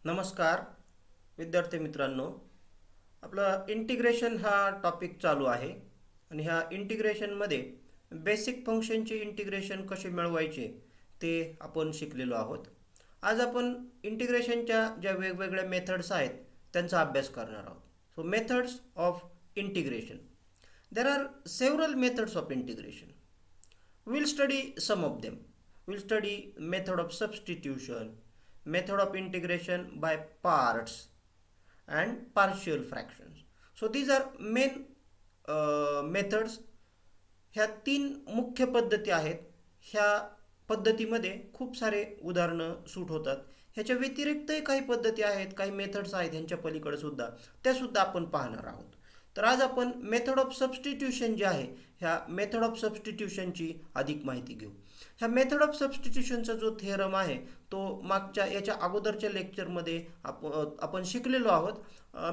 नमस्कार विद्यार्थी मित्रांनो. आपला इंटिग्रेशन हा टॉपिक चालू आहे आणि ह्या इंटिग्रेशनमध्ये बेसिक फंक्शनचे इंटिग्रेशन कसे मिळवायचे ते आपण शिकलेलो आहोत. आज आपण इंटिग्रेशनच्या ज्या वेगवेगळ्या मेथड्स आहेत त्यांचा अभ्यास करणार आहोत. So methods of integration. There are several methods of integration. We'll study some of them. We'll study method of substitution, method of integration by parts, and partial fractions. So these are main methods. ह्या तीन मुख्य पद्धती आहेत. ह्या पद्धतीमध्ये खूप सारे उदाहरणं सूट होतात. ह्याच्या व्यतिरिक्तही काही पद्धती आहेत, काही मेथड्स आहेत ह्यांच्या पलीकडे सुद्धा, त्या सुद्धा आपण पाहणार आहोत. तर आज आपण मेथड ऑफ सबस्टिट्यूशन जे आहे ह्या मेथड ऑफ सबस्टिट्यूशनची अधिक माहिती घेऊ. ह्या मेथड ऑफ सबस्टिट्यूशनचा जो थेरम आहे तो मागच्या याच्या अगोदरच्या लेक्चरमध्ये आपण शिकलेलो आहोत.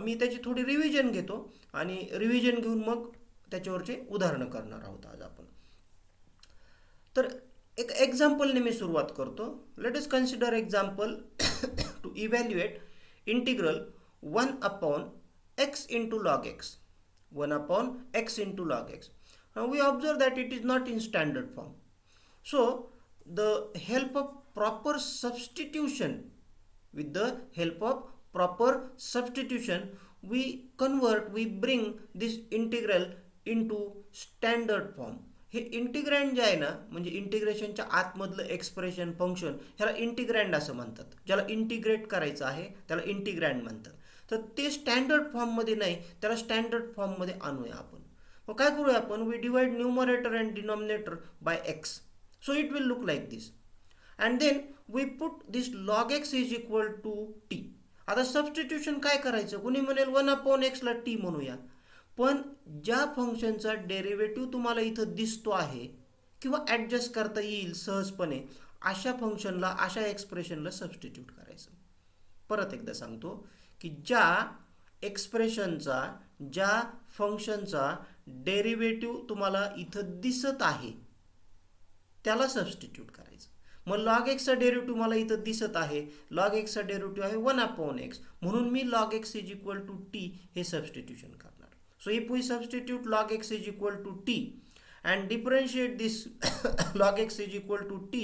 मी त्याची थोडी रिव्हिजन घेतो आणि रिव्हिजन घेऊन मग त्याच्यावरचे उदाहरणं करणार आहोत आज आपण. तर एक एक्झाम्पलने मी सुरुवात करतो. Let us consider example to evaluate integral 1 upon x into log x. 1 upon x into log x. Now we observe that it is not in standard form. So the help of proper substitution, with the help of proper substitution, we bring this integral into standard form. हे integrand जे आहे ना, म्हणजे इंटिग्रेशनच्या आतमधलं expression function ह्याला integrand असं म्हणतात. ज्याला integrate करायचं आहे त्याला इंटिग्रँड म्हणतात. तर ते स्टँडर्ड फॉर्ममध्ये नाही, त्याला स्टँडर्ड फॉर्ममध्ये आणूया आपण. मग काय करूया आपण? We divide numerator and denominator by x. So it will look like this. And then we put this log x is equal to t. आता सबस्टिट्यूशन काय करायचं? कुणी म्हणेल 1 अपॉन एक्सला टी म्हणूया. पण ज्या फंक्शनचा डेरिव्हेटिव्ह तुम्हाला इथं दिसतो आहे किंवा ॲडजस्ट करता येईल सहजपणे, अशा फंक्शनला, अशा एक्सप्रेशनला सबस्टिट्यूट करायचं. परत एकदा सांगतो की ज्या एक्सप्रेशनचा, ज्या फंक्शनचा डेरिव्हेटिव्ह तुम्हाला इथं दिसत आहे त्याला सबस्टिट्यूट करायचं. मग लॉग एक्सचा डेरिव्हेटिव्ह मला इथं दिसत आहे. लॉग एक्सचा डेरिव्हेटिव्ह आहे 1 अपॉन एक्स, म्हणून मी log x is equal to t हे सबस्टिट्यूशन करणार. So if we substitute log x is equal to t and differentiate this log x is equal to t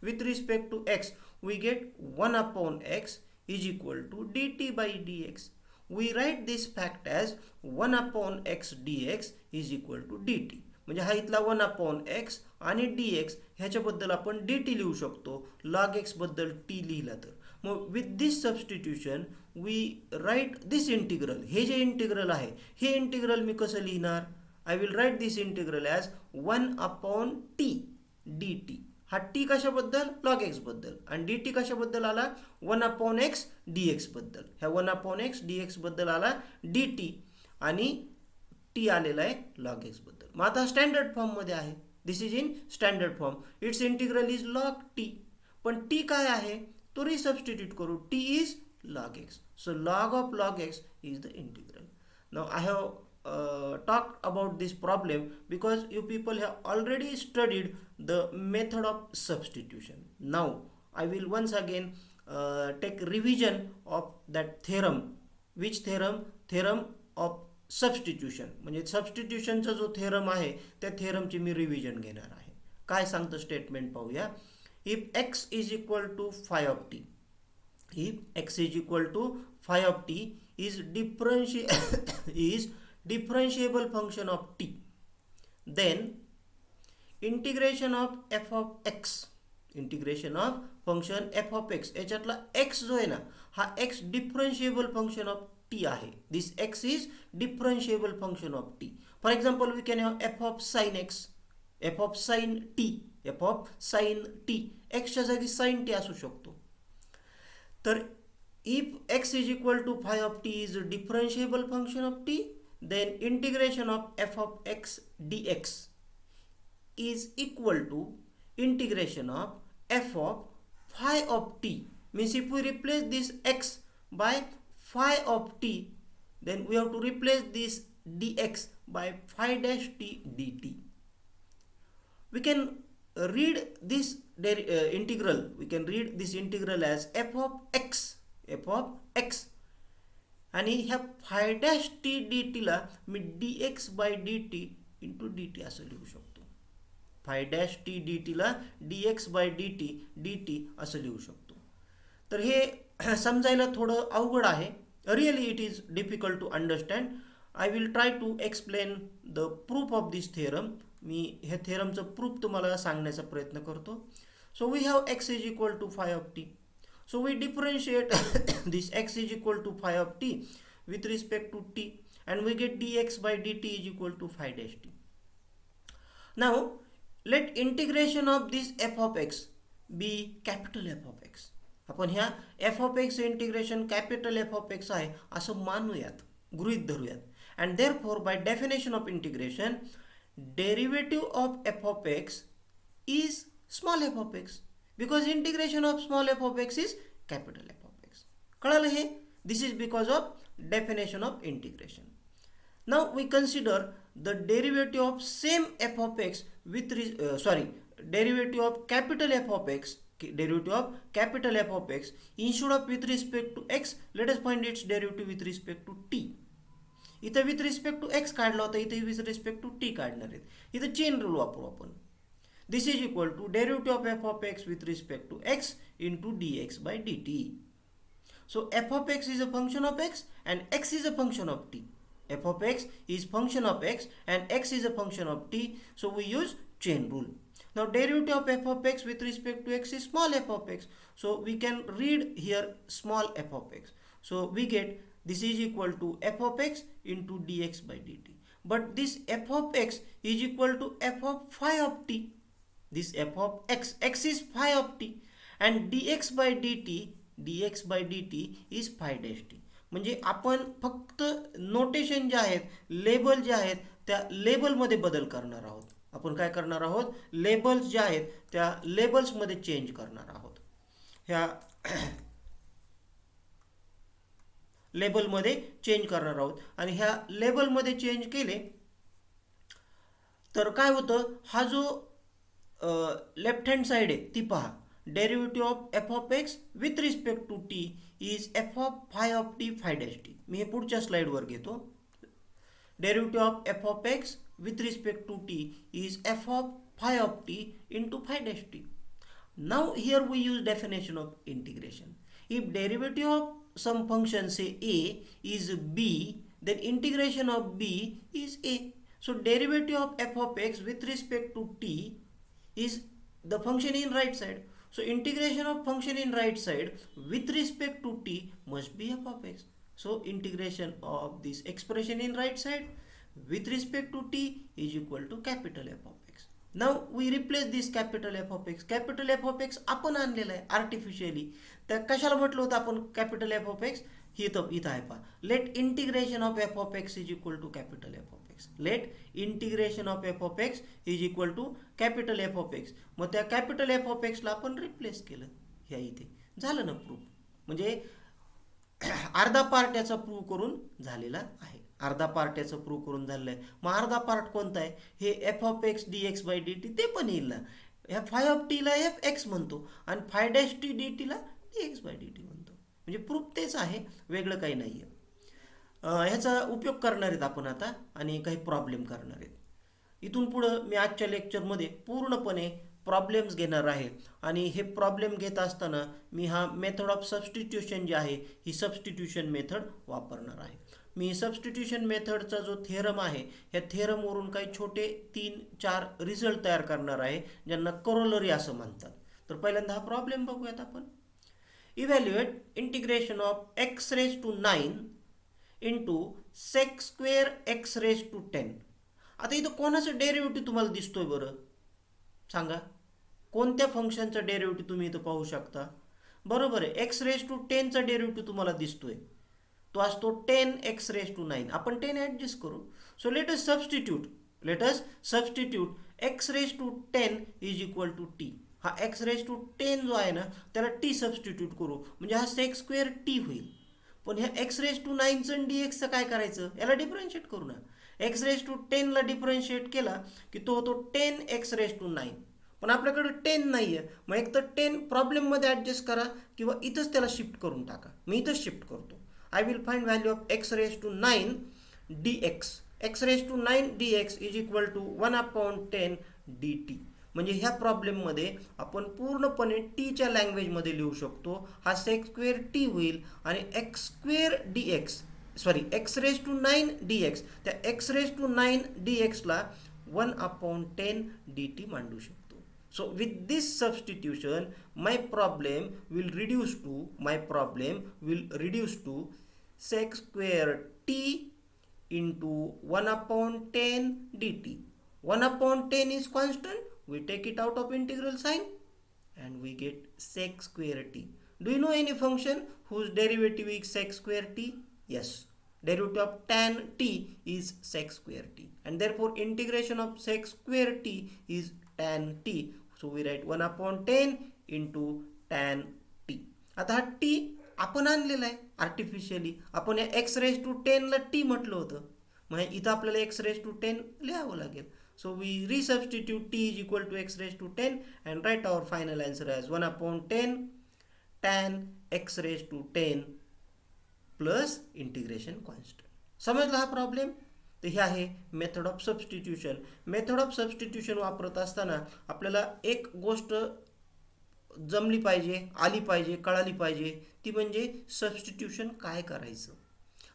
with respect to x, we get 1 upon x is equal to dt by dx. We write this fact as 1 upon x dx is equal to dt. म्हणजे हा इथला 1 upon x आणि dx ह्याच्याबद्दल आपण dt लिहू शकतो, log x बद्दल t लिहिला तर. मग with this substitution we write this integral. हे जे इंटिग्रल आहे हे इंटिग्रल मी कसं लिहिणार? I will write this integral as 1 upon t dt. हा टी कशाबद्दल? लॉग एक्स बद्दल. आणि dt कशाबद्दल आला? 1 अपॉन एक्स dx बद्दल. ह्या 1 अपॉन एक्स dx बद्दल आला dt आणि टी आलेला आहे लॉग एक्स बद्दल. मग आता स्टँडर्ड फॉर्ममध्ये आहे. This is in standard form. Its integral is log t. पण टी काय आहे तो रिसबस्टिट्यूट करू. T is log x. So log of log x is the integral. Now I have talked about this problem because you people have already studied the method of substitution. Now I will once again take revision of that theorem. Which theorem? Theorem of substitution. म्हणजे सबस्टिट्यूशनचा जो theorem आहे त्या थेरमची मी revision घेणार आहे. काय सांगतं statement पाहूया. If x is equal to phi of t, if x is equal to phi of t is differentiable function of t, then integration of f of x, integration of function f of x, याच्यातला x जो आहे ना हा x differentiable function of t आहे. this x is differentiable function of t. For example, we can have f of sin x, f of sin t, f of sin t. x च्या जागी sin t असू शकतो. तर if x is equal to phi of t is a differentiable function of t, then integration of f of x dx is equal to integration of f of phi of t. Means if we replace this x by phi of t, then we have to replace this dx by phi dash t dt. We can read this integral, we can read this integral as f of x f of x. आणि ह्या phi dash t d टीला मी d x by d t into d t असं लिहू शकतो. Phi dash t d टीला d x by d t असं लिहू शकतो. तर हे समजायला थोडं अवघड आहे. Really it is difficult to understand. I will try to explain the proof of this theorem. मी ह्या थेरमचं प्रूफ तुम्हाला सांगण्याचा प्रयत्न करतो. So we have x is equal to phi of t. So we differentiate this x is equal to phi of t with respect to t, and we get dx by dt is equal to phi dash t. Now let integration of this f of x be capital F of x. आपण ह्या f of x integration capital f of x आहे असं मानूयात, गृहीत धरूयात. and therefore by definition of integration derivative of f of x is small f of x. Because integration of small f of x is capital F of x. कळालं हे? This is because of definition of integration. Now we consider the derivative of same f of x with derivative of capital F of x, derivative of capital F of x instead of with respect to x, let us find its derivative with respect to t. इथं with respect to x काढला होता, इथं with respect to t काढणार आहेत. इथं chain rule वापरू आपण. This is equal to derivative of f of x with respect to x into dx by dt. So f of x is a function of x and x is a function of t. F of x is function of x and x is a function of t. So we use chain rule. Now derivative of f of x with respect to x is small f of x. So we can read here small f of x. So we get this is equal to f of x into dx by dt. But this f of x is equal to f of phi of t. This f of x is phi of t, and dx by dt is phi dash t. म्हणजे आपण फक्त notation जे आहेत, label जे आहेत, त्या लेबलमध्ये बदल करणार आहोत. आपण काय करणार आहोत? लेबल्स जे आहेत त्या लेबल्समध्ये चेंज करणार आहोत. ह्या लेबलमध्ये चेंज करणार आहोत. आणि ह्या लेबलमध्ये चेंज केले तर काय होतं? हा जो लेफ्ट हँड साइड आहे ती पहा. Derivative of f of x with respect to t is f of phi of t phi dash t. मी हे पुढच्या स्लाइडवर घेतो. Derivative of f of x with respect to t is f of phi of t into phi dash t. Now here we use definition of integration. If derivative of some function say a is b, then integration of b is a. So derivative of f of x with respect to t is the function in right side. So integration of function in right side with respect to t must be f of x. So integration of this expression in right side with respect to t is equal to capital F of x. Now we replace this capital F of x. Capital F of x आपण आणलेला आहे artificially. तर कशाला म्हटलं होतं आपण capital F of x? इथं आहे पहा. Let integration of f of x is equal to capital f of x. Let integration of f of x is equal to capital f of x. मग त्या कॅपिटल एफ ऑफ एक्सला आपण replace केलं ह्या इथे. झालं ना प्रूफ. म्हणजे अर्धा पार्ट याचा प्रूव्ह करून झालेला आहे. अर्धा पार्ट याचा प्रूव्ह करून झालेला आहे. मग अर्धा पार्ट कोणता आहे? हे f of x d x by d t ते पण येईल ना. ह्या फाय ऑफ टीला एफ एक्स म्हणतो आणि फाय डॅश टी डी टीला d x by d t म्हणतो. म्हणजे प्रूफ तेच आहे, वेगळं काही नाही आहे. ह्याचा उपयोग करणार आहेत आपण आता आणि काही प्रॉब्लेम करणार आहेत. इथून पुढं मी आजच्या लेक्चरमध्ये पूर्णपणे प्रॉब्लेम्स घेणार आहे. आणि हे प्रॉब्लेम घेत असताना मी हा मेथड ऑफ सबस्टिट्यूशन जे आहे ही सबस्टिट्यूशन मेथड वापरणार आहे. मी सबस्टिट्यूशन मेथडचा जो थेरम आहे ह्या थेरमवरून काही छोटे 3-4 रिझल्ट तयार करणार आहे ज्यांना करोलरी असं म्हणतात. तर पहिल्यांदा हा प्रॉब्लेम बघूयात आपण. Evaluate integration of x raised to 9 into sec square x raised to 10. आता इथं कोणाचं डेरिव्हेटिव्ह तुम्हाला दिसतोय बरं? सांगा. कोणत्या फंक्शनचा डेरिव्हेटिव्ह तुम्ही इथं पाहू शकता? बरोबर आहे, एक्स रेज टू 10चा डेरिव्हेटिव्ह तुम्हाला दिसतोय. तो असतो 10x raised to 9. आपण 10 ॲडजस्ट करू. So let us substitute x raised to 10 is equal to t. हा x raised to 10 जो आहे ना त्याला t सबस्टिट्यूट करू म्हणजे हा sec स्क्वेअर t होईल. पण ह्या x raised to 9चं आणि dxचं काय करायचं? याला डिफरन्शिएट करू ना. x raised to 10 ला डिफरन्शिएट केला की तो होतो 10x raised to 9. पण आपल्याकडे 10 नाही आहे. मग एक तर 10 प्रॉब्लेममध्ये ॲडजस्ट करा किंवा इथंच त्याला शिफ्ट करून टाका. मी इथंच शिफ्ट करतो. I will find value of x raise to 9 dx. X raise to 9 dx is equal to 1/10 dt. म्हणजे ह्या प्रॉब्लेममध्ये आपण पूर्णपणे टीच्या लँग्वेजमध्ये लिहू शकतो. हा सेक स्क्वेअर टी होईल आणि x square d x, sorry x raise to 9 dx, त्या एक्स रेज टू 9 dxला 1/10 dt मांडू शकतो. So with this substitution my problem will reduce to sec square t into 1/10 dt. 1/10 is constant. We take it out of integral sign and we get sec square t. Do you know any function whose derivative is sec square t? Yes. Derivative of tan t is sec square t, and therefore integration of sec square t is tan t. So we write 1/10 into tan t. आता हा t आपण आणलेला आहे artificially. आपण या x raise to 10 ला t म्हटलं होतं, मग इथं आपल्याला एक्स रेज टू 10 लिहावं लागेल. So we resubstitute t is equal to x raised to 10 and write our final answer as 1/10 tan x raised to 10 plus integration constant. समजला हा प्रॉब्लेम? तर हे आहे method of substitution. Method of substitution वापरत असताना आपल्याला एक गोष्ट जमली पाहिजे, आली पाहिजे, कळाली पाहिजे, ती म्हणजे सबस्टिट्यूशन काय करायचं.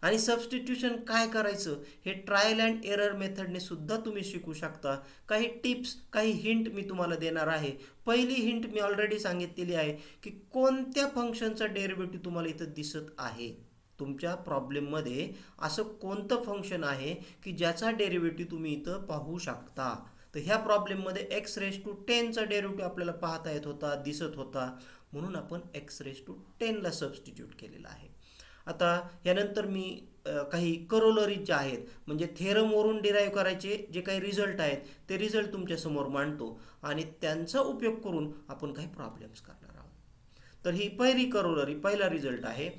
आणि सबस्टिट्यूशन काय करायचं हे ट्रायल अँड एरर मेथडने सुद्धा तुम्ही शिकू शकता. काही टिप्स, काही हिंट मी तुम्हाला देणार आहे. पहिली हिंट मी ऑलरेडी सांगितलेली आहे की कोणत्या फंक्शनचा डेरिव्हेटिव्ह तुम्हाला इथं दिसत आहे. तुमच्या प्रॉब्लेममध्ये असं कोणतं फंक्शन आहे की ज्याचा डेरिव्हेटिव्ह तुम्ही इथं पाहू शकता. तर ह्या प्रॉब्लेममध्ये एक्स रेज टू 10चा डेरिव्हेटिव्ह आपल्याला पाहता येत होता, दिसत होता, म्हणून आपण एक्स रेज टू 10ला सबस्टिट्यूट केलेला आहे. आता यानंतर मी काही करोलरीज ज्या आहेत म्हणजे थेरमवरून डिराईव्ह करायचे जे काही रिझल्ट आहेत ते रिझल्ट तुमच्यासमोर मांडतो आणि त्यांचा उपयोग करून आपण काही प्रॉब्लेम्स करणार आहोत. तर ही पहिली करोलरी, पहिला रिझल्ट आहे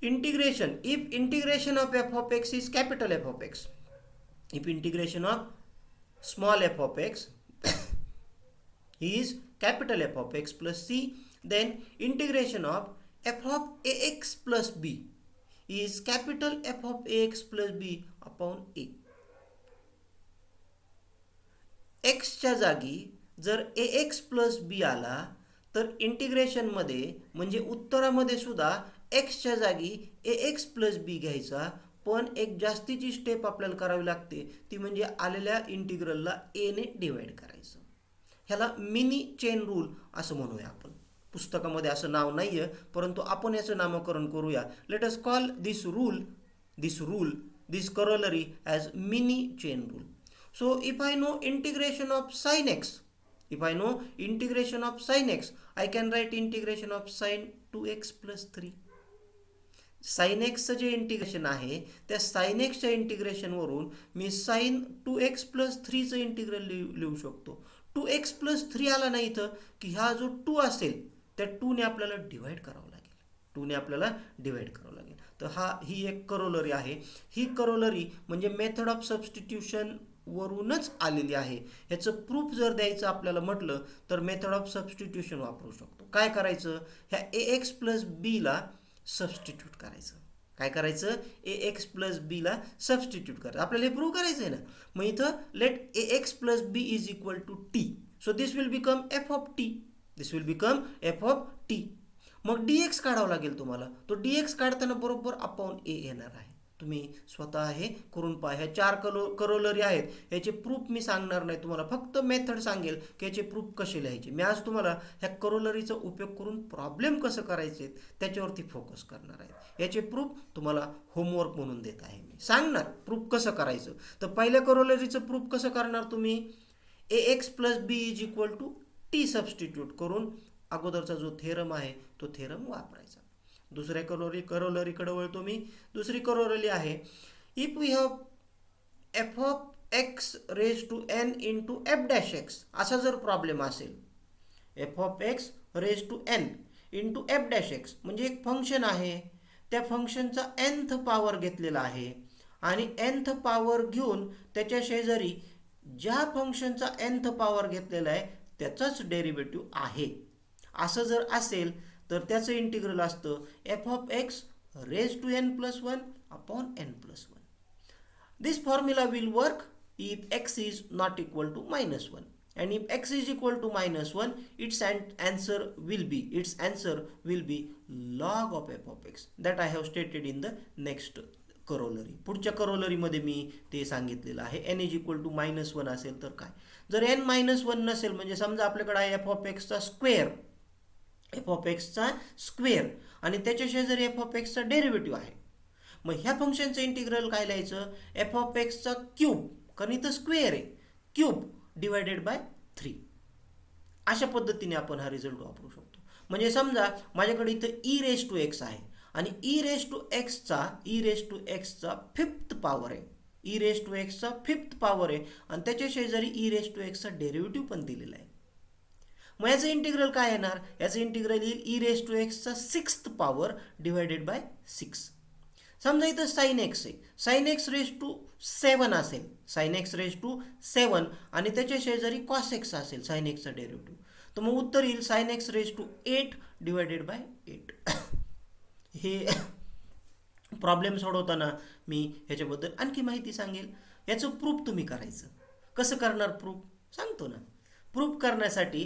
integration. If integration of f of x is capital f of x, if integration of small F of x is capital F of x plus c, then integration of f of ax plus b is capital F of ax plus b upon a. x च्या जागी जर ax plus b आला तर integration मध्ये म्हणजे उत्तरामध्ये सुद्धा x च्या जागी ax plus b घ्यायचा, पण एक जास्तीची स्टेप आपल्याला करावी लागते, ती म्हणजे आलेल्या इंटिग्रलला a ने डिवाइड करायचं. ह्याला मिनी चेन रूल असं म्हणूया आपण. पुस्तकामध्ये असं नाव नाही आहे, परंतु आपण याचं नामकरण करूया. Let us call this corollary as mini chain rule. So if I know integration of sine x, I can write integration of sine 2x plus 3. Sine एक्सचं जे इंटिग्रेशन आहे त्या साइन एक्सच्या इंटिग्रेशनवरून मी साइन 2x plus 3चं integral लिहू शकतो. 2x plus 3 आला नाही इथं की हा जो 2 असेल त्या 2ने आपल्याला डिवाइड करावं लागेल. तर ही एक करोलरी आहे. ही करोलरी म्हणजे मेथड ऑफ सबस्टिट्यूशन वरूनच आलेली आहे. ह्याचं प्रूफ जर द्यायचं आपल्याला म्हटलं तर मेथड ऑफ सबस्टिट्यूशन वापरू शकतो. काय करायचं, ह्या ax plus b ला सबस्टिट्यूट करायचं. काय करायचं, ax plus b ला सबस्टिट्यूट करायचं. आपल्याला हे प्रूव्ह करायचं आहे ना. मग इथं let ax plus b is equal to t. So this will become f of t. मग dx काढावं लागेल तुम्हाला. तो dx काढताना बरोबर अपॉन a येणार आहे. तुम्ही स्वतः हे करून पहा. ह्या 4 करोलरी आहेत, ह्याचे प्रूफ मी सांगणार नाही तुम्हाला, फक्त मेथड सांगेल की याचे प्रूफ कसे लिहायचे. मी आज तुम्हाला ह्या करोलरीचा उपयोग करून प्रॉब्लेम कसं करायचे त्याच्यावरती फोकस करणार आहे. याचे प्रूफ तुम्हाला होमवर्क म्हणून देत आहे. मी सांगणार प्रूफ कसं करायचं. तर पहिल्या करोलरीचं प्रूफ कसं करणार तुम्ही, ax plus b is equal to t substitute करून अगोदरचा जो थेरम आहे तो थेरम वापरायचा. दुसऱ्या करोलरीकडे वळतो मी. दुसरी करोलरी आहे if we have f of x raise to n into f dash x, असा जर प्रॉब्लेम असेल, f of x raise to n into f dash x म्हणजे एक फंक्शन आहे, त्या फंक्शनचा nth पॉवर घेतलेला आहे आणि nth पॉवर घेऊन त्याच्या शेजारी ज्या फंक्शनचा nth पॉवर घेतलेला आहे त्याचाच डेरिव्हेटिव्ह आहे. असं जर असेल तर त्याचं इंटिग्रल असतं f of x raise to n plus one upon n plus one. This formula will work if x is not equal to minus 1, and if x is equal to minus 1, its answer will be log of f of x. That I have stated in the next corollary. पुढच्या corollary मध्ये मी ते सांगितलेलं आहे. n is equal to minus 1 असेल तर काय. जर n minus 1 नसेल म्हणजे समजा आपल्याकडे आहे f of x चा स्क्वेअर आणि त्याच्या शेजारी f of x चा डेरिव्हेटिव्ह आहे. मग ह्या फंक्शनचं इंटिग्रल काय लिहायचं, एफ ऑफ एक्सचा क्यूब, कारण इथं स्क्वेअर आहे, क्यूब डिवायडेड बाय 3. अशा पद्धतीने आपण हा रिझल्ट वापरू शकतो. म्हणजे समजा माझ्याकडे इथं ई रेस टू एक्स आहे आणि ई रेस टू एक्सचा फिफ्थ पॉवर आहे, आणि त्याच्या शेजारी ई रेस टू एक्सचा डेरिव्हेटिव्ह पण दिलेला आहे. मग याचं इंटिग्रल काय येणार, याचं इंटिग्रल येईल ई रेस टू एक्सचा सिक्स्थ पॉवर डिवायडेड बाय 6. समजा इथं साइन एक्स आहे, साइन एक्स रेस टू 7 असेल, आणि त्याच्या शेजारी कॉस एक्स असेल साइन एक्सचा डेरिव्हेटिव्ह, तर मग उत्तर येईल sine x raise to 8 divided by 8. हे प्रॉब्लेम सोडवताना मी ह्याच्याबद्दल आणखी माहिती सांगेल. याचं प्रूफ तुम्ही करायचं. कसं करणार प्रूफ सांगतो ना. प्रूफ करण्यासाठी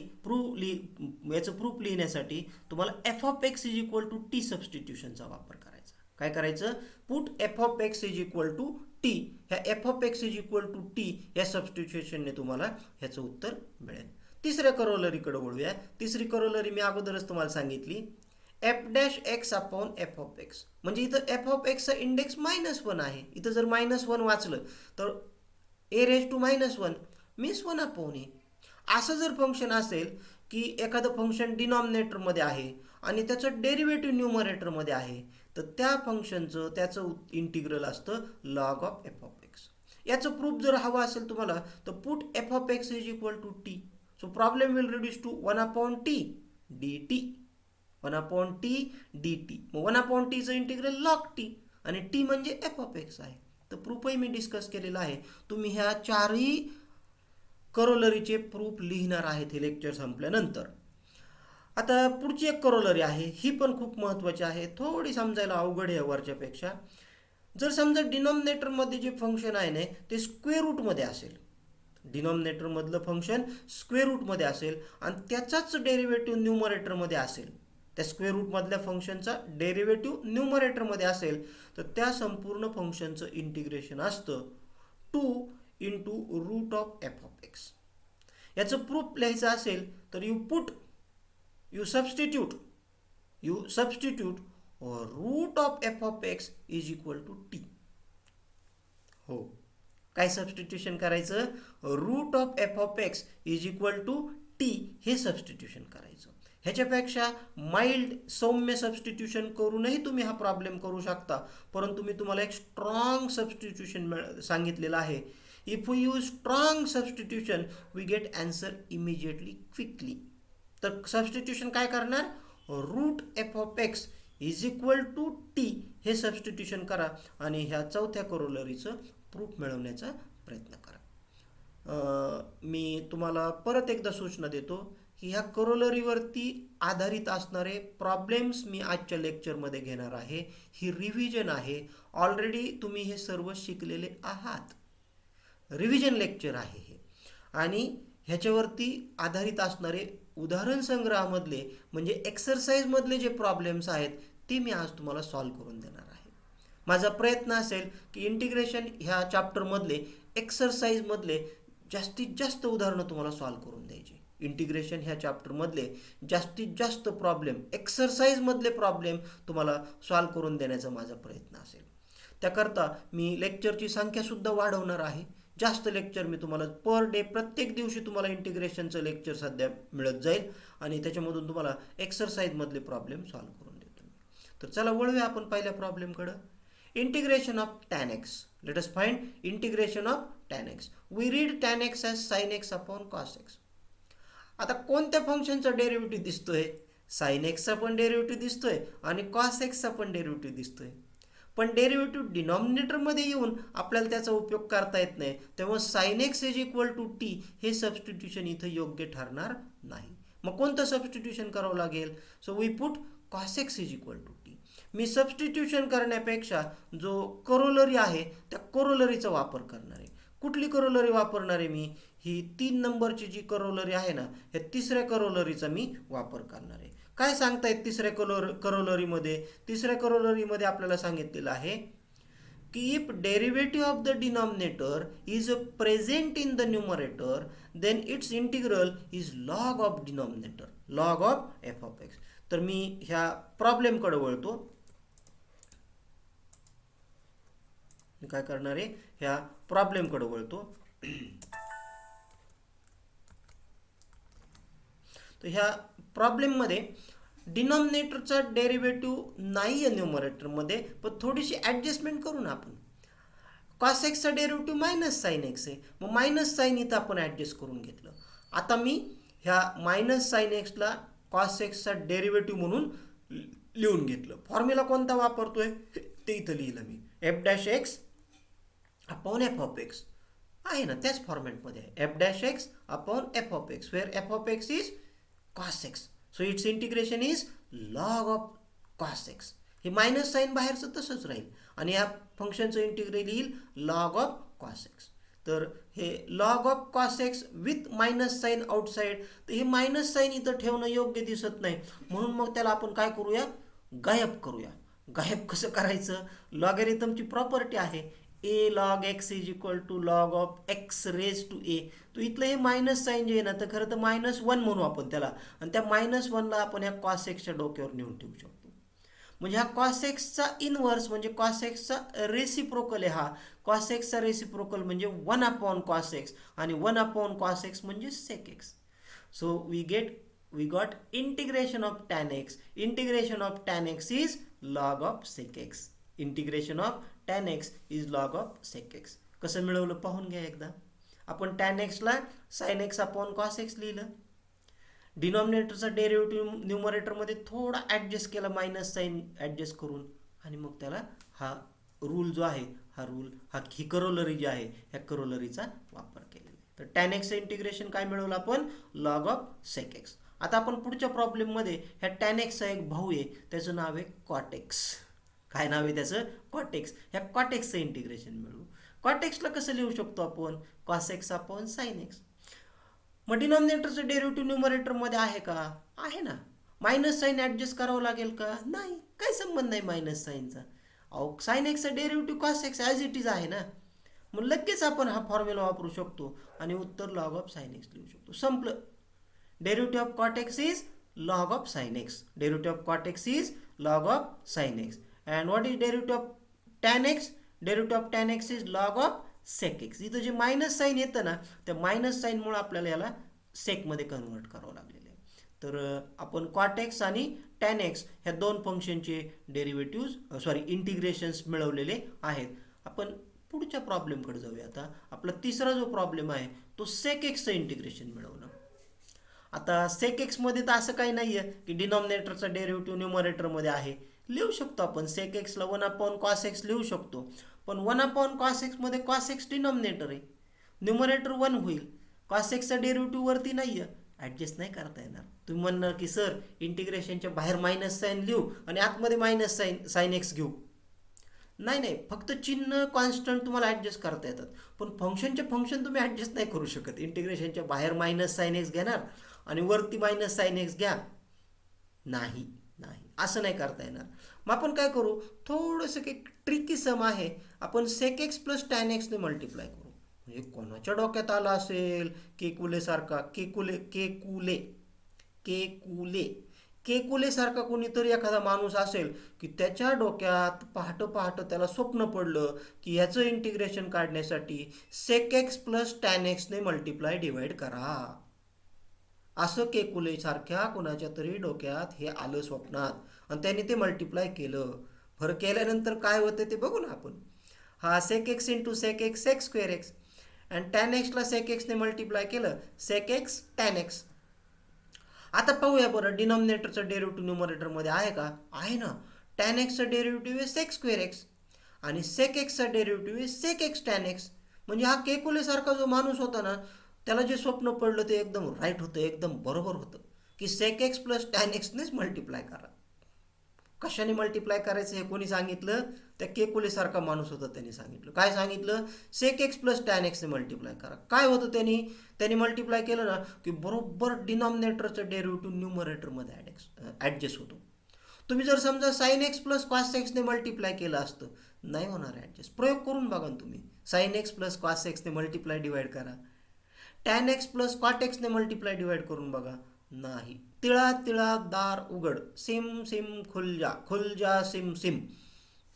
याचं प्रूफ लिहिण्यासाठी तुम्हाला f of x is equal to t सबस्टिट्यूशनचा वापर करायचा. काय करायचं, put f of x is equal to t, ह्या f of x is equal to t या सबस्टिट्यूशनने तुम्हाला ह्याचं उत्तर मिळेल. तिसऱ्या करोलरीकडे वळूया. तिसरी करोलरी मी अगोदरच तुम्हाला सांगितली, F dash x upon f of x. म्हणजे इथं एफ ऑफ एक्सचा इंडेक्स -1 आहे. इथं जर -1 वाचलं तर ए रेज टू -1 मीन्स 1 अपॉन ए. असं जर फंक्शन असेल की एखादं फंक्शन डिनॉमिनेटरमध्ये आहे आणि त्याचं डेरिव्हेटिव्ह न्यूमरेटरमध्ये आहे, तर त्या फंक्शनचं त्याचं इंटिग्रल असतं log of f of x. याचं प्रूफ जर हवं असेल तुम्हाला तर put f of x is equal to t. So problem will reduce to 1 upon t d t. मग 1 अपॉन टीचं इंटिग्रल लॉग टी, आणि टी म्हणजे एफ ऑफ एक्स आहे. तर प्रूफही मी डिस्कस केलेला आहे. तुम्ही ह्या चारही करोलरीचे प्रूफ लिहिणार आहेत हे लेक्चर संपल्यानंतर. आता पुढची एक करोलरी आहे, ही पण खूप महत्त्वाची आहे, थोडी समजायला अवघड आहे वरच्यापेक्षा. जर समजा डिनॉमिनेटरमध्ये जे फंक्शन आहे ना ते स्क्वेअर रूटमध्ये असेल, डिनॉमिनेटरमधलं फंक्शन स्क्वेअर रूटमध्ये असेल आणि त्याचाच डेरिव्हेटिव्ह न्यूमरेटरमध्ये असेल, त्या स्क्वेअर रूटमधल्या फंक्शनचा डेरिव्हेटिव्ह न्यूमरेटरमध्ये असेल, तर त्या संपूर्ण फंक्शनचं इंटिग्रेशन असतं 2 into root of f of x. याचं प्रूफ लिहायचं असेल तर you substitute root of f of x is equal to t. हो, काय सबस्टिट्यूशन करायचं, root of f of x is equal to t हे सबस्टिट्यूशन करायचं. ह्याच्यापेक्षा माइल्ड सौम्य सबस्टिट्यूशन करूनही तुम्ही हा प्रॉब्लेम करू शकता, परंतु मी तुम्हाला एक स्ट्रॉंग सबस्टिट्यूशन सांगितलेलं आहे. If we use strong substitution we get answer immediately quickly. तर सबस्टिट्यूशन काय करणार, root f of x is equal to t हे सबस्टिट्यूशन करा आणि ह्या चौथ्या करोलरीचं प्रूफ मिळवण्याचा प्रयत्न करा. मी तुम्हाला परत एकदा सूचना देतो की ह्या करोलरीवरती आधारित असणारे प्रॉब्लेम्स मी आजच्या लेक्चरमध्ये घेणार आहे. ही रिव्हिजन आहे, ऑलरेडी तुम्ही हे सर्व शिकलेले आहात, रिव्हिजन लेक्चर आहे हे. आणि ह्याच्यावरती आधारित असणारे उदाहरण संग्रहामधले म्हणजे एक्सरसाइजमधले जे प्रॉब्लेम्स आहेत ते मी आज तुम्हाला सॉल्व करून देणार आहे. माझा प्रयत्न असेल की इंटिग्रेशन ह्या चॅप्टरमधले एक्सरसाइजमधले जास्तीत जास्त उदाहरणं तुम्हाला सॉल्व करून द्यायची. इंटिग्रेशन ह्या चॅप्टरमधले जास्तीत जास्त प्रॉब्लेम, एक्सरसाइजमधले प्रॉब्लेम तुम्हाला सॉल्व करून देण्याचा माझा प्रयत्न असेल. त्याकरता मी लेक्चरची संख्यासुद्धा वाढवणार आहे. जास्त लेक्चर मी तुम्हाला पर डे प्रत्येक दिवशी तुम्हाला इंटिग्रेशनचं लेक्चर सध्या मिळत जाईल आणि त्याच्यामधून तुम्हाला एक्सरसाइजमधले प्रॉब्लेम सॉल्व करून देतो. तर चला वळूया आपण पहिल्या प्रॉब्लेमकडं. Integration of tan x. Let us find integration of tan x. We read tan x as sin x upon cos x. आता कोणत्या फंक्शनचा डेरिव्हेटिव्ह दिसतोय, sin x चा पण डेरिव्हेटिव्ह दिसतोय आणि cos x चा पण डेरिव्हेटिव्ह दिसतोय. पण डेरिव्हेटिव्ह डिनॉमिनेटरमध्ये येऊन आपल्याला त्याचा उपयोग करता येत नाही, तेव्हा sine x is equal to t हे सबस्टिट्यूशन इथं योग्य ठरणार नाही. मग कोणतं सबस्टिट्यूशन करावं लागेल? So we put cos x is equal to t. मी सबस्टिट्यूशन करण्यापेक्षा जो करोलरी आहे त्या करोलरीचा वापर करणार आहे. कुठली करोलरी वापरणार आहे मी? ही 3 नंबरची जी करोलरी आहे ना, ह्या तिसऱ्या करोलरीचा मी वापर करणार आहे. काय सांगतायत तिसऱ्या करोलरीमध्ये? तिसऱ्या करोलरीमध्ये आपल्याला सांगितलेलं आहे की if derivative of the denominator is present in the numerator then it's integral is log of denominator, log of f of x. तर मी ह्या प्रॉब्लेमकडे वळतो. काय करणार आहे? ह्या प्रॉब्लेमकडे वळतो. तर ह्या प्रॉब्लेममध्ये डिनॉमिनेटरचा डेरिव्हेटिव्ह नाही आहे न्यूमरेटरमध्ये, पण थोडीशी ॲडजस्टमेंट करू ना आपण. कॉस एक्सचा डेरिव्हेटिव्ह मायनस साइन एक्स आहे, मग मायनस साइन इथं आपण ॲडजस्ट करून घेतलं. आता मी ह्या मायनस साइन एक्सला कॉस एक्सचा डेरिव्हेटिव्ह म्हणून लिहून घेतलं. फॉर्म्युला कोणता वापरतोय ते इथं लिहिलं मी. F dash x upon f of x आहे ना, त्याच फॉर्मॅटमध्ये आहे. F dash x upon f of x, where f of x is cos x, so it's integration is log of cos x. हे मायनस साईन बाहेरचं तसंच राहील आणि या फंक्शनचं इंटिग्रल येईल लॉग ऑफ कॉस एक्स. तर हे log of cos x with minus sine outside, तर हे मायनस साईन इथं ठेवणं योग्य दिसत नाही, म्हणून मग त्याला आपण काय करूया? गायब करूया. गायब कसं करायचं? लॉगॅरिथमची प्रॉपर्टी आहे a log x is equal to log of x raise to a. तो इथलं हे मायनस साईन जे आहे ना, तर खरं तर -1 म्हणू आपण त्याला, आणि त्या -1ला आपण ह्या कॉस एक्सच्या डोक्यावर नेऊन ठेवू शकतो. म्हणजे हा कॉस एक्सचा इनवर्स म्हणजे कॉस एक्सचा रेसिप्रोकल आहे. हा कॉस एक्सचा रेसिप्रोकल म्हणजे 1 अपॉन कॉस एक्स, आणि 1 अपॉन कॉस एक्स म्हणजे sec x. So we got integration of tan x. Integration of tan x is log of sec x. Integration of tan x is log of sec x. कसं मिळवलं पाहून घ्या एकदा. आपण tan एक्सला sine x upon cos x लिहिलं. डिनॉमिनेटरचा derivative न्यूमरेटरमध्ये थोडा ॲडजस्ट केला मायनस साईन ॲडजस्ट करून, आणि मग त्याला हा रूल जो आहे, हा रूल ही करोलरी जी आहे ह्या करोलरीचा वापर केलेला आहे. तर टॅन एक्सचं इंटिग्रेशन काय मिळवलं आपण? Log of sec x. आता आपण पुढच्या प्रॉब्लेममध्ये ह्या टॅन एक्सचा एक भाऊ आहे, त्याचं नाव आहे कॉट एक्स. काय नाव आहे त्याचं? Cot x. ह्या कॉट एक्सचं इंटिग्रेशन मिळवू. कॉट एक्सला कसं लिहू शकतो आपण? Cos x upon sine x. मग डिनॉमिनेटरचं डेरिव्हेटिव्ह न्यूमरेटरमध्ये आहे का? आहे ना. मायनस साईन ॲडजस्ट करावं लागेल का? नाही, काही संबंध नाही मायनस साईनचा. अहो साइन एक्सचा derivative cos x as it is आहे ना, मग लगेच आपण हा फॉर्म्युला वापरू शकतो आणि उत्तर लॉग ऑफ साइन एक्स लिहू शकतो. संपलं. Derivative of cot x is log of sine x. Derivative of cot x is log of sine x. And what is derivative of tan x? Derivative of tan x is log of sec x. इथं जे minus sine येतं ना, त्या minus साईनमुळे आपल्याला याला सेकमध्ये convert करावं लागलेलं आहे. तर आपण कॉट एक्स आणि टॅन एक्स ह्या दोन फंक्शनचे इंटिग्रेशन्स मिळवलेले आहेत. आपण पुढच्या प्रॉब्लेमकडे जाऊया. आता आपला तिसरा जो प्रॉब्लेम आहे तो सेक एक्सचं इंटिग्रेशन मिळवणं. आता सेक एक्समध्ये तर असं काही नाही आहे की डिनॉमिनेटरचा डेरिव्हेटिव्ह न्यूमरेटरमध्ये आहे. लिहू शकतो आपण सेक एक्सला 1 अपॉन कॉस एक्स लिहू शकतो, पण 1 अपॉन कॉस एक्समध्ये कॉस एक्स डिनॉमिनेटर आहे, न्यूमरेटर 1 होईल. कॉस एक्सचा डेरिव्हेटिव्ह वरती नाही आहे, ॲडजस्ट नाही करता येणार. तुम्ही म्हणणार की सर इंटिग्रेशनच्या बाहेर मायनस साईन लिहू आणि आतमध्ये मायनस साईन एक्स घेऊ. नाही, फक्त चिन्ह कॉन्स्टंट तुम्हाला ॲडजस्ट करता येतात, पण फंक्शन तुम्ही ॲडजस्ट नाही करू शकत. इंटिग्रेशनच्या बाहेर मायनस साईन एक्स घेणार आणि वरती मायनस साईन एक्स घ्या, नाही, असं नाही करता येणार. मग आपण काय करू? थोडंसं काही ट्रिकी सम आहे. आपण सेक एक्स प्लस टॅन एक्सने मल्टिप्लाय करू. म्हणजे कोणाच्या डोक्यात आला असेल केकुलेसारखा? केकुलेसारखा कोणीतरी एखादा माणूस असेल की त्याच्या डोक्यात पहाटे त्याला स्वप्न पडलं की ह्याचं इंटिग्रेशन काढण्यासाठी सेक एक्स प्लस टॅन एक्सने मल्टिप्लाय डिवाइड करा. असं केकुलेसारख्या कोणाच्या तरी डोक्यात हे आलं स्वप्नात आणि त्याने ते मल्टिप्लाय केलं. फरक केल्यानंतर काय होतं ते बघू ना आपण. हा sec x into sec x sec square x, आणि टॅन एक्सला सेक एक्सने मल्टिप्लाय केलं सेक एक्स टॅन एक्स. आता पाहूया बरं डिनॉमिनेटरचं डेरिव्हेटिव्ह न्यूमरेटरमध्ये आहे का? आहे ना. टॅन एक्सचं डेरिव्हेटिव्ह आहे सेक स्क्वेअर एक्स. आणि सेक एक्सचा derivative is sec x tan x. म्हणजे हा केकुलेसारखा जो माणूस होता ना, त्याला जे स्वप्न पडलं ते एकदम राईट होतं, एकदम बरोबर होतं की सेक एक्स प्लस टॅन एक्सनेच मल्टिप्लाय करा. कशाने मल्टिप्लाय करायचं हे कोणी सांगितलं? त्या केकुलेसारखा माणूस होता त्यांनी सांगितलं. काय सांगितलं? सेक एक्स प्लस टॅन एक्सने मल्टिप्लाय करा. काय होतं त्यांनी मल्टिप्लाय केलं ना की बरोबर डिनॉमिनेटरचं डेरिव्हेटिव्ह न्यूमरेटरमध्ये ॲडजस्ट होतो. तुम्ही जर समजा साइन एक्स प्लस कॉस एक्सने मल्टिप्लाय केलं असतं, नाही होणार ॲडजस्ट. प्रयोग करून बघा ना तुम्ही. साइन एक्स प्लस कॉस एक्सने मल्टिप्लाय डिवाइड करा. टॅन एक्स प्लस कॉट एक्सने मल्टिप्लाय डिवाइड करून बघा, नाही. तिळा तिळा दार उघड, सिम सिम खुलजा खुलजा सिम सिम,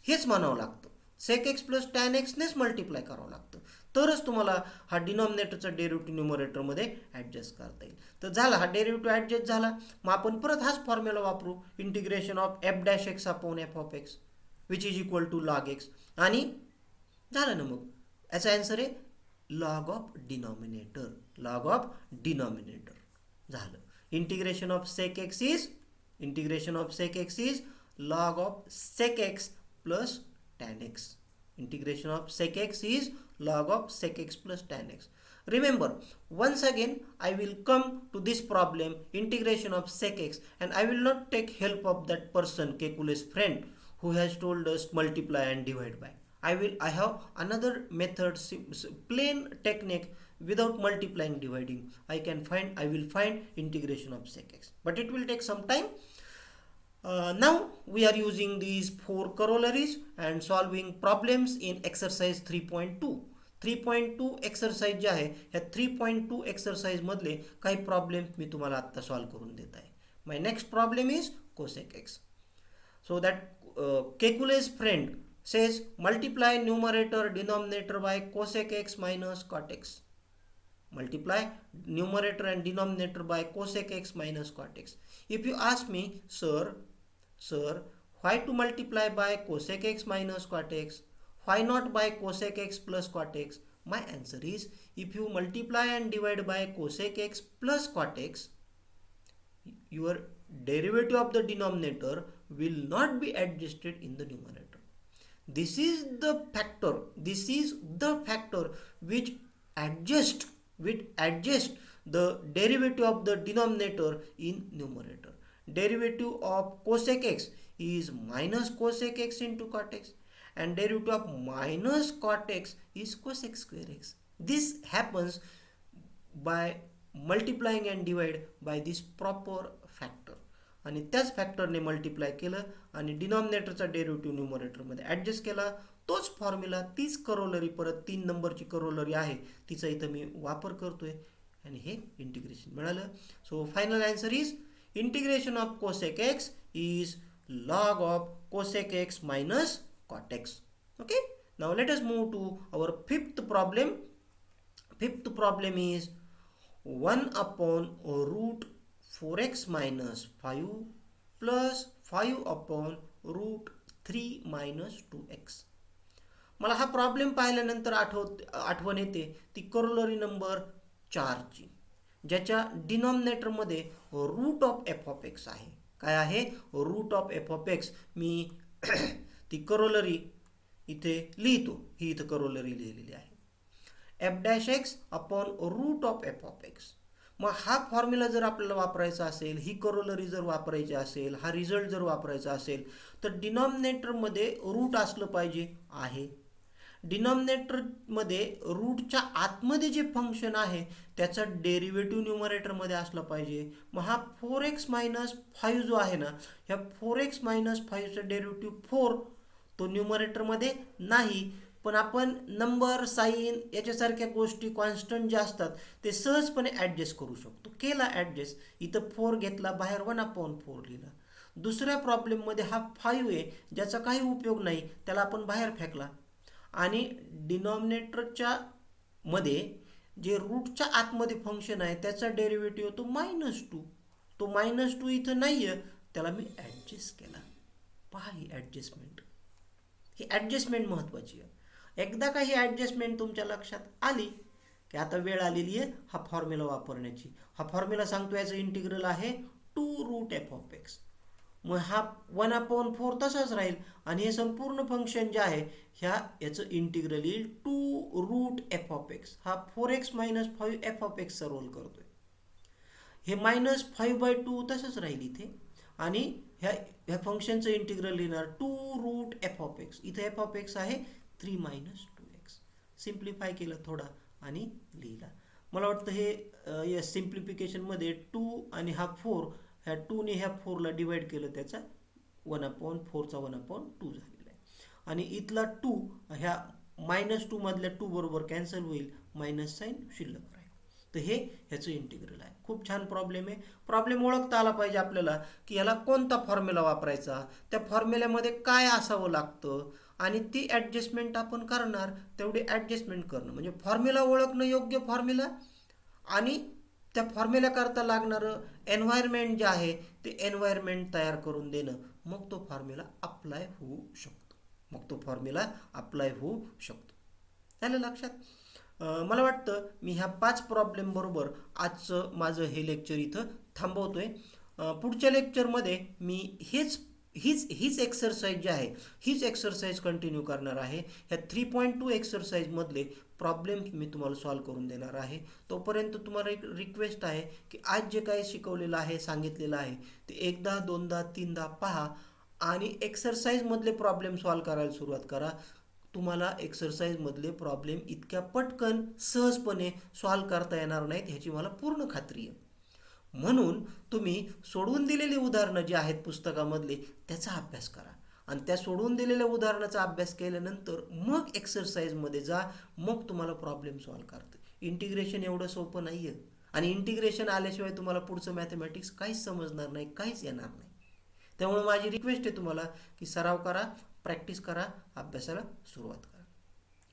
हेच म्हणावं लागतं. सेक एक्स प्लस टॅन एक्सनेच मल्टिप्लाय करावं लागतं, तरच तुम्हाला हा डिनॉमिनेटरचा डेरिव्हेटिव्ह न्यूमरेटरमध्ये ॲडजस्ट करता येईल. तर झाला हा डेरिव्हेटिव्ह ॲडजस्ट झाला. मग आपण परत हाच फॉर्म्युला वापरू, integration of f dash x upon f of x which is equal to log x. आणि झालं ना, मग याचा आन्सर आहे log of denominator. Log of denominator झालं. Integration of sec x is log of sec x plus tan x. Integration of sec x is log of sec x plus tan x. Remember, once again I will come to this problem, integration of sec x, and I will not take help of that person, calculus friend, who has told us multiply and divide by. I have another method, plain technique without multiplying dividing. I will find integration of sec x, but it will take some time. Now we are using these 4 corollaries and solving problems in exercise 3.2. 3.2 exercise जे आहे ह्या 3.2 exercise मधले काही problems मी तुम्हाला आत्ता solve करून देत आहे. My next problem is cosec x. So that Kekule's friend says multiply numerator denominator by cosec x minus cot x. Multiply numerator and denominator by cosec x minus cot x. If you ask me, sir, why to multiply by cosec x minus cot x? Why not by cosec x plus cot x? My answer is, if you multiply and divide by cosec x plus cot x, your derivative of the denominator will not be adjusted in the numerator. This is the factor which adjust the derivative of the denominator in numerator. Derivative of cosec x is minus cosec x into cot x, and derivative of minus cot x is cosec square x. This happens by multiplying and divide by this proper factor. आणि त्याच फॅक्टरने multiply केलं आणि डिनॉमिनेटरचा derivative न्यूमरेटरमध्ये adjust केला. तोच formula, तीच corollary, परत 3 नंबरची corollary आहे, तिचा इथं मी वापर करतोय आणि हे इंटिग्रेशन मिळालं. So final answer is integration of cosec x is log of cosec x minus cot x. Okay, now let us move to our fifth problem. Fifth problem is 1 upon root 4x minus 5 plus 5 upon root 3 minus 2x. मला हा problem पाहिल्यानंतर आठवण येते ती corollary number 4 ची, ज्याच्या डिनॉमिनेटरमध्ये root of f of x आहे. काय आहे? Root of f of x. मी ती करोलरी इथे लिहितो, ही इथं करोलरी लिहिलेली आहे. F dash x upon root of f of x. मग हा फॉर्म्युला जर आपल्याला वापरायचा असेल, ही करोलरी जर वापरायची असेल, हा रिझल्ट जर वापरायचा असेल, तर डिनॉमिनेटरमध्ये रूट असलं पाहिजे आहे. डिनॉमिनेटरमध्ये रूटच्या आतमध्ये जे फंक्शन आहे त्याचा डेरिव्हेटिव्ह न्यूमरेटरमध्ये असला पाहिजे. मग हा 4x मायनस 5 जो आहे ना, ह्या 4x मायनस 5चा डेरिव्हेटिव्ह 4 तो न्यूमरेटरमध्ये नाही, पण आपण नंबर, साईन याच्यासारख्या गोष्टी कॉन्स्टंट जे असतात ते सहजपणे ॲडजस्ट करू शकतो. केला ॲडजस्ट, इथं 4 घेतला, बाहेर 1/4 लिहिला. दुसऱ्या प्रॉब्लेममध्ये हा 5 आहे, ज्याचा काही उपयोग नाही, त्याला आपण बाहेर फेकला. आणि डिनॉमिनेटरच्या मध्ये जे रूटच्या आतमध्ये फंक्शन आहे त्याचा डेरिव्हेटिव्ह तो -2. तो -2 इथं नाही आहे, त्याला मी ॲडजस्ट केला. पहा ही ॲडजस्टमेंट, ही ॲडजस्टमेंट महत्त्वाची आहे. एकदा का ही ॲडजस्टमेंट तुमच्या लक्षात आली की आता वेळ आलेली आहे हा फॉर्म्युला वापरण्याची. हा फॉर्म्युला सांगतो याचं इंटिग्रल आहे 2 रूट एफ ऑफ एक्स. मग हा 1/4 तसाच राहील आणि हे संपूर्ण फंक्शन जे आहे याचं इंटिग्रल येईल 2√f(x). हा 4x - 5f(x)चा रोल करतोय. हे -5/2 तसंच राहील इथे आणि ह्या फंक्शनचं इंटिग्रल येणार 2√f(x). इथे f(x) आहे 3 - 2x. सिम्प्लिफाय केलं थोडा आणि लिहिला. मला वाटतं हे या सिम्प्लिफिकेशनमध्ये 2 आणि हा 4, ह्या 2ने ह्या 4ला डिवाइड केलं, त्याचा 1/4चा 1/2 झालेला आहे. आणि इथला 2 ह्या -2 मधल्या 2 बरोबर कॅन्सल होईल, मायनस साईन शिल्लक राहील. तर हे ह्याचं इंटिग्रल आहे. खूप छान प्रॉब्लेम आहे. प्रॉब्लेम ओळखता आला पाहिजे आपल्याला की याला कोणता फॉर्म्युला वापरायचा, त्या फॉर्म्युल्यामध्ये काय असावं लागतं आणि ती ॲडजस्टमेंट आपण करणार. तेवढी ॲडजस्टमेंट करणं म्हणजे फॉर्म्युला ओळखणं, योग्य फॉर्म्युला, आणि त्या फॉर्म्युल्याकरता लागणारं एन्व्हायरमेंट जे आहे ते एन्व्हायरमेंट तयार करून देणं. मग तो फॉर्म्युला अप्लाय होऊ शकतो. त्याला लक्षात. मला वाटतं मी ह्या 5 प्रॉब्लेम बरोबर आजचं माझं हे लेक्चर इथं थांबवतोय. पुढच्या लेक्चरमध्ये मी हीच एक्सरसाइज जी आहे हीच एक्सरसाइज कंटिन्यू करणार आहे. ह्या 3.2 एक्सरसाइजमधले प्रॉब्लेम्स मी तुम्हाला सॉल्व्ह करून देणार आहे. तोपर्यंत तुम्हाला एक रिक्वेस्ट आहे की आज जे काही शिकवलेलं आहे, सांगितलेलं आहे, ते एकदा, दोनदा, तीनदा पहा आणि एक्सरसाइजमधले प्रॉब्लेम सॉल्व्ह करायला सुरुवात करा. तुम्हाला एक्सरसाइजमधले प्रॉब्लेम इतक्या पटकन सहजपणे सॉल्व्ह करता येणार नाहीत ह्याची मला पूर्ण खात्री आहे. म्हणून तुम्ही सोडवून दिलेली उदाहरणं जी आहेत पुस्तकामधली त्याचा अभ्यास करा आणि त्या सोडवून दिलेल्या उदाहरणाचा अभ्यास केल्यानंतर मग एक्सरसाइजमध्ये जा. मग तुम्हाला प्रॉब्लेम सॉल्व्ह करते. इंटिग्रेशन एवढं सोपं नाही आहे आणि इंटिग्रेशन आल्याशिवाय तुम्हाला पुढचं मॅथमॅटिक्स काहीच समजणार नाही, काहीच येणार नाही. त्यामुळे माझी रिक्वेस्ट आहे तुम्हाला की सराव करा, प्रॅक्टिस करा, अभ्यासाला सुरुवात करा.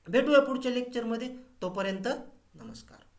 भेटूया पुढच्या लेक्चरमध्ये. तोपर्यंत नमस्कार.